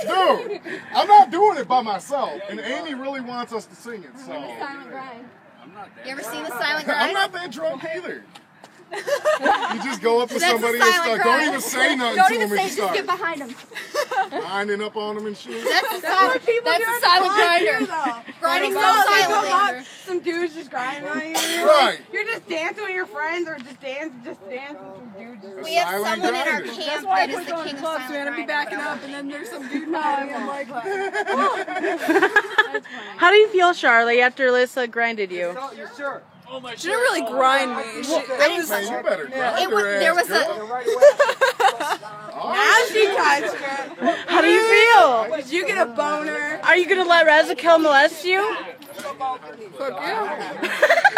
Dude, I'm not doing it by myself, and Amy really wants us to sing it, so. Silent grind. You ever seen the silent grind? I'm not that drunk either. You just go up to That's somebody and start. Don't even say nothing Don't to even them say, and just start. get behind him. Winding up on them and shit. That's a silent grinder. Grinding so silently. Some dudes just grinding on you. Right. You're just dancing with your friends or just dancing with some dudes. We have Silent someone in our grinder. camp that is the king of silent man. I'd be grinder. backing up, and then there's some dude behind me. I'm like, How do you feel, Charlie, after Alyssa grinded you? she didn't really grind me. Man, you better grind It was, her there ass, was girl. Now she touched it. How do you feel? Did you get a boner? Are you gonna let Rezakel molest you? Fuck yeah.